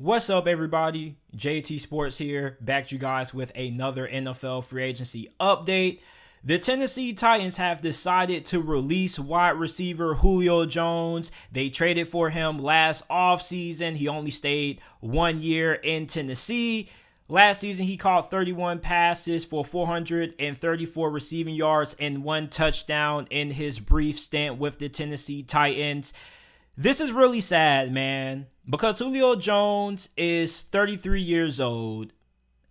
What's up, everybody? JT Sports here, back to you guys with another NFL free agency update. The Tennessee Titans have decided to release wide receiver Julio Jones. They traded for him last offseason. He only stayed 1 year in Tennessee. Last season, he caught 31 passes for 434 receiving yards and 1 touchdown in his brief stint with the Tennessee Titans. This is really sad, man, because Julio Jones is 33 years old,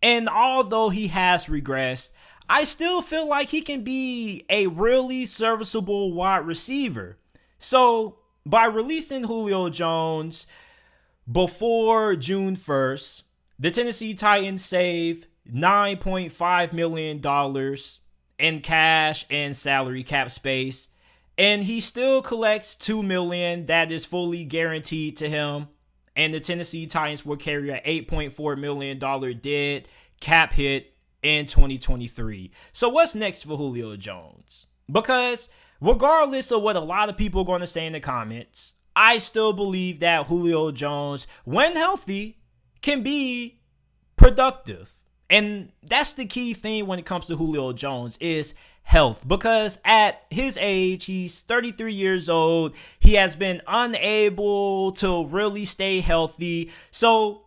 and although he has regressed, I still feel like he can be a really serviceable wide receiver. So, by releasing Julio Jones before June 1st, the Tennessee Titans save $9.5 million in cash and salary cap space. And he still collects $2 million that is fully guaranteed to him. And the Tennessee Titans will carry an $8.4 million dead cap hit in 2023. So what's next for Julio Jones? Because regardless of what a lot of people are going to say in the comments, I still believe that Julio Jones, when healthy, can be productive. And that's the key thing when it comes to Julio Jones is health, because at his age, he's 33 years old. He has been unable to really stay healthy. So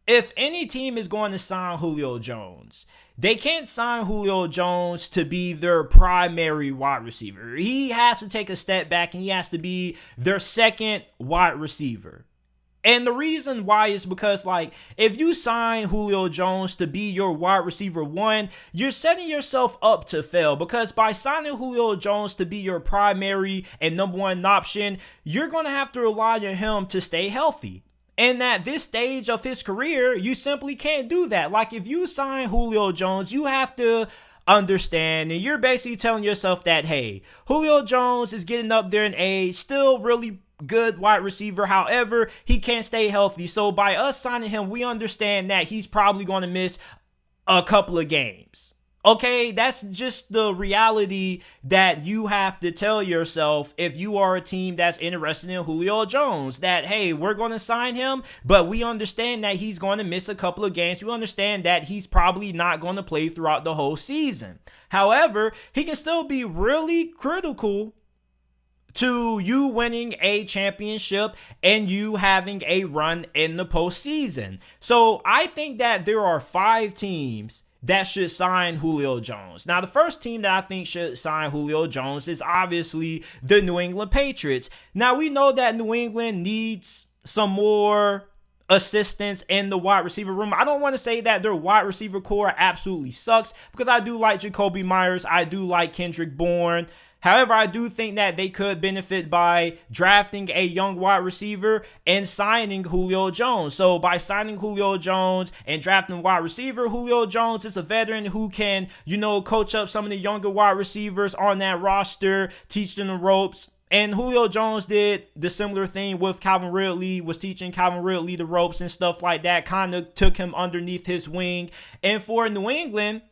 if any team is going to sign Julio Jones, they can't sign Julio Jones to be their primary wide receiver. He has to take a step back and he has to be their second wide receiver. And the reason why is because, if you sign Julio Jones to be your wide receiver one, you're setting yourself up to fail, because by signing Julio Jones to be your primary and number one option, you're going to have to rely on him to stay healthy. And at this stage of his career, you simply can't do that. Like, if you sign Julio Jones, you have to understand, and you're basically telling yourself that, hey, Julio Jones is getting up there in age, still really good wide receiver. However, he can't stay healthy. So by us signing him, we understand that he's probably going to miss a couple of games. Okay, that's just the reality that you have to tell yourself if you are a team that's interested in Julio Jones, that, hey, we're going to sign him, but we understand that he's going to miss a couple of games. We understand that he's probably not going to play throughout the whole season. However, he can still be really critical to you winning a championship and you having a run in the postseason. So I think that there are 5 teams that should sign Julio Jones. Now, the first team that I think should sign Julio Jones is obviously the New England Patriots. Now, we know that New England needs some more assistance in the wide receiver room. I don't want to say that their wide receiver core absolutely sucks, because I do like Jacoby Myers. I do like Kendrick Bourne. However, I do think that they could benefit by drafting a young wide receiver and signing Julio Jones. So by signing Julio Jones and drafting wide receiver, Julio Jones is a veteran who can, coach up some of the younger wide receivers on that roster, teach them the ropes. And Julio Jones did the similar thing with Calvin Ridley, was teaching Calvin Ridley the ropes and stuff like that, kind of took him underneath his wing. And for New England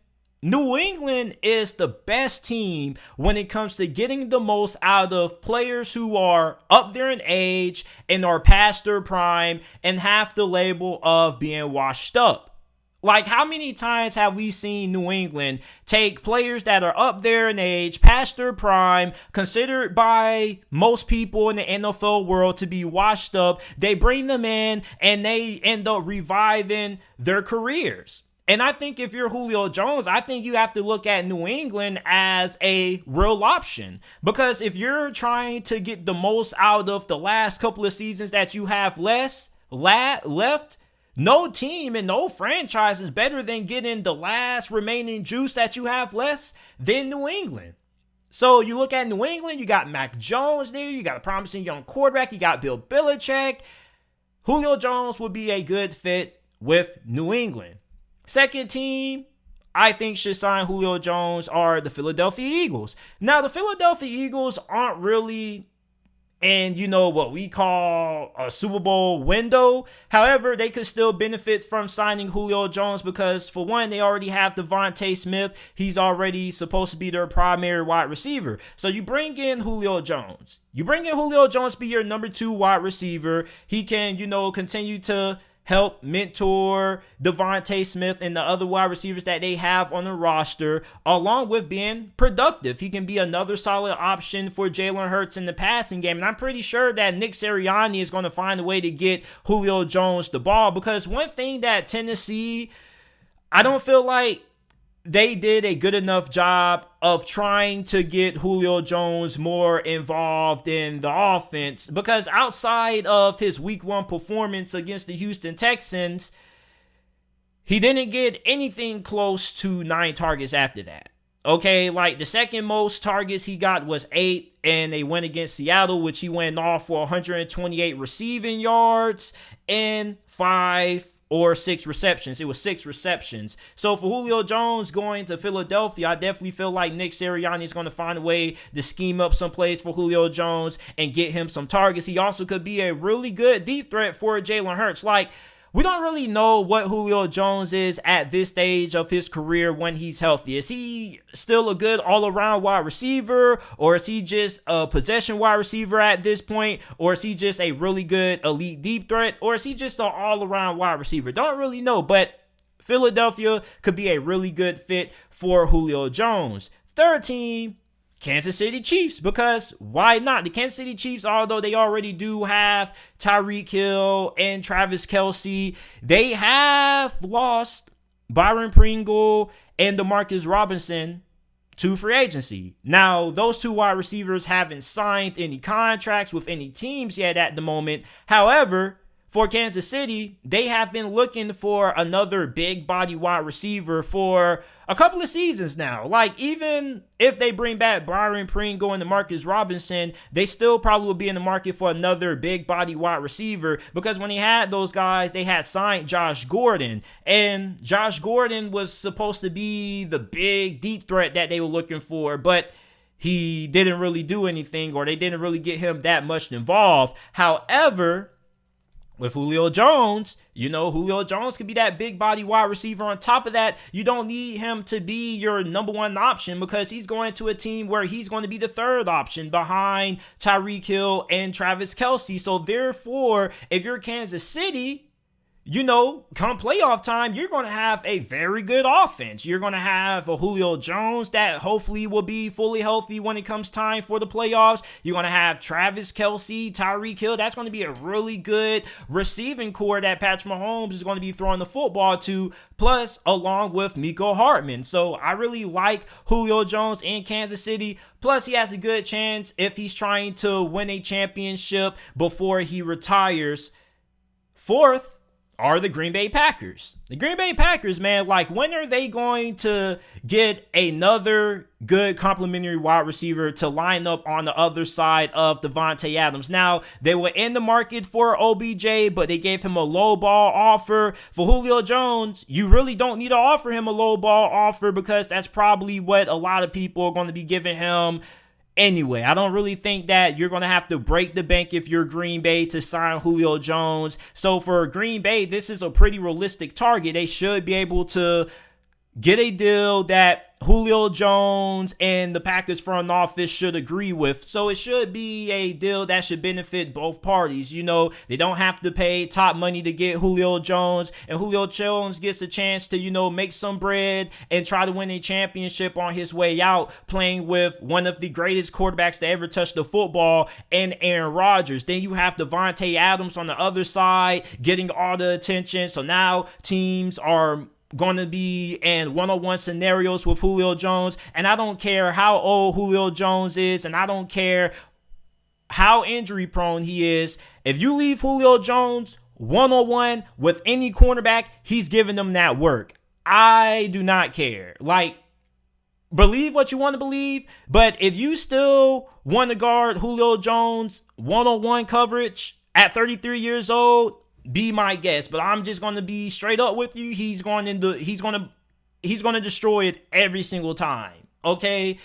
is the best team when it comes to getting the most out of players who are up there in age and are past their prime and have the label of being washed up. Like, how many times have we seen New England take players that are up there in age, past their prime, considered by most people in the NFL world to be washed up? They bring them in and they end up reviving their careers. And I think if you're Julio Jones, I think you have to look at New England as a real option. Because if you're trying to get the most out of the last couple of seasons that you have left, no team and no franchise is better than getting the last remaining juice that you have left than New England. So you look at New England, you got Mac Jones there, you got a promising young quarterback, you got Bill Belichick. Julio Jones would be a good fit with New England. Second team I think should sign Julio Jones are the Philadelphia Eagles. Now, the Philadelphia Eagles aren't really in, what we call a Super Bowl window. However, they could still benefit from signing Julio Jones because, for one, they already have Devontae Smith. He's already supposed to be their primary wide receiver. So you bring in Julio Jones. You bring in Julio Jones to be your number 2 wide receiver. He can, continue to help mentor Devontae Smith and the other wide receivers that they have on the roster, along with being productive. He can be another solid option for Jalen Hurts in the passing game. And I'm pretty sure that Nick Sirianni is going to find a way to get Julio Jones the ball, because one thing that Tennessee, I don't feel like they did a good enough job of trying to get Julio Jones more involved in the offense, because outside of his week 1 performance against the Houston Texans, he didn't get anything close to 9 targets after that. Okay, like the second most targets he got was 8, and they went against Seattle, which he went off for 128 receiving yards and 5 or 6 receptions. It was 6 receptions. So for Julio Jones going to Philadelphia, I definitely feel like Nick Sirianni is going to find a way to scheme up some plays for Julio Jones and get him some targets. He also could be a really good deep threat for Jalen Hurts. Like, we don't really know what Julio Jones is at this stage of his career when he's healthy. Is he still a good all-around wide receiver, or is he just a possession wide receiver at this point, or is he just a really good elite deep threat, or is he just an all-around wide receiver? Don't really know, but Philadelphia could be a really good fit for Julio Jones. Third team, Kansas City Chiefs, because why not? The Kansas City Chiefs, although they already do have Tyreek Hill and Travis Kelce, they have lost Byron Pringle and DeMarcus Robinson to free agency. Now, those 2 wide receivers haven't signed any contracts with any teams yet at the moment. However, for Kansas City, they have been looking for another big body wide receiver for a couple of seasons now. Like, even if they bring back Byron Pringle and DeMarcus Robinson, they still probably will be in the market for another big body wide receiver, because when they had those guys, they had signed Josh Gordon, and Josh Gordon was supposed to be the big deep threat that they were looking for, but he didn't really do anything, or they didn't really get him that much involved. However, with Julio Jones, Julio Jones could be that big body wide receiver. On top of that, you don't need him to be your number 1 option, because he's going to a team where he's going to be the 3rd option behind Tyreek Hill and Travis Kelce. So therefore, if you're Kansas City, come playoff time, you're going to have a very good offense. You're going to have a Julio Jones that hopefully will be fully healthy when it comes time for the playoffs. You're going to have Travis Kelce, Tyreek Hill. That's going to be a really good receiving core that Patrick Mahomes is going to be throwing the football to, plus along with Mecole Hardman. So I really like Julio Jones in Kansas City. Plus, he has a good chance if he's trying to win a championship before he retires. Fourth are the Green Bay Packers. The Green Bay Packers, man, like, when are they going to get another good complimentary wide receiver to line up on the other side of Devontae Adams? Now, they were in the market for OBJ, but they gave him a low ball offer. For Julio Jones, you really don't need to offer him a low ball offer, because that's probably what a lot of people are going to be giving him anyway. I don't really think that you're going to have to break the bank if you're Green Bay to sign Julio Jones. So for Green Bay, this is a pretty realistic target. They should be able to get a deal that Julio Jones and the Packers front office should agree with. So it should be a deal that should benefit both parties. They don't have to pay top money to get Julio Jones, and Julio Jones gets a chance to, make some bread and try to win a championship on his way out, playing with one of the greatest quarterbacks to ever touch the football and Aaron Rodgers. Then you have Devontae Adams on the other side getting all the attention. So now teams are going to be in one-on-one scenarios with Julio Jones, and I don't care how old Julio Jones is, and I don't care how injury prone he is. If you leave Julio Jones one-on-one with any cornerback, he's giving them that work. I do not care. Like, believe what you want to believe, but if you still want to guard Julio Jones one-on-one coverage at 33 years old, be my guest. But I'm just going to be straight up with you. He's going to destroy it every single time. Okay?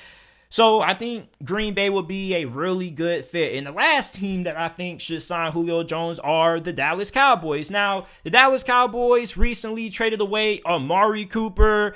So I think Green Bay will be a really good fit. And the last team that I think should sign Julio Jones are the Dallas Cowboys. Now, the Dallas Cowboys recently traded away Amari Cooper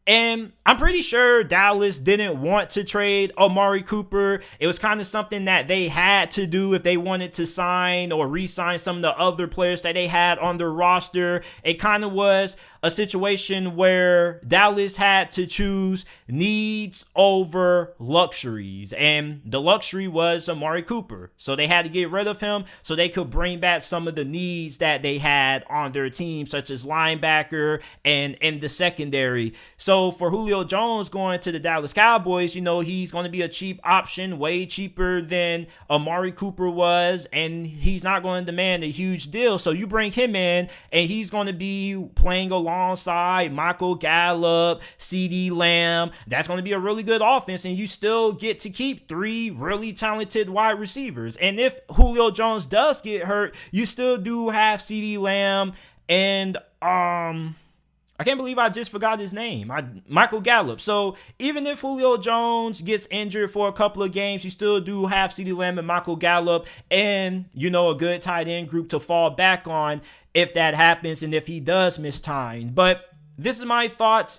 And I'm pretty sure Dallas didn't want to trade Amari Cooper. It was kind of something that they had to do if they wanted to sign or re-sign some of the other players that they had on their roster. It kind of was a situation where Dallas had to choose needs over luxuries. And the luxury was Amari Cooper. So they had to get rid of him so they could bring back some of the needs that they had on their team, such as linebacker and in the secondary. So for Julio Jones going to the Dallas Cowboys, you know, he's going to be a cheap option, way cheaper than Amari Cooper was, and he's not going to demand a huge deal. So you bring him in, and he's going to be playing alongside Michael Gallup, CeeDee Lamb. That's going to be a really good offense, and you still get to keep 3 really talented wide receivers. And if Julio Jones does get hurt, you still do have CeeDee Lamb and I can't believe I just forgot his name. Michael Gallup. So even if Julio Jones gets injured for a couple of games, you still do have CeeDee Lamb and Michael Gallup and, you know, a good tight end group to fall back on if that happens and if he does miss time. But this is my thoughts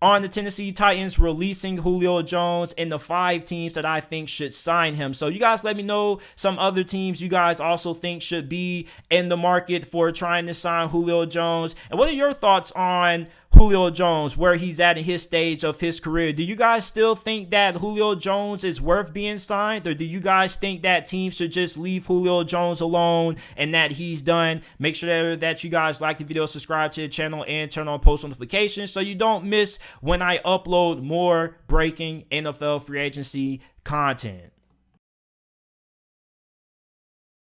on the Tennessee Titans releasing Julio Jones and the 5 teams that I think should sign him. So you guys let me know some other teams you guys also think should be in the market for trying to sign Julio Jones. And what are your thoughts on Julio Jones, where he's at in his stage of his career? Do you guys still think that Julio Jones is worth being signed, or do you guys think that teams should just leave Julio Jones alone and that he's done? Make sure that you guys like the video, subscribe to the channel, and turn on post notifications so you don't miss when I upload more breaking NFL free agency content.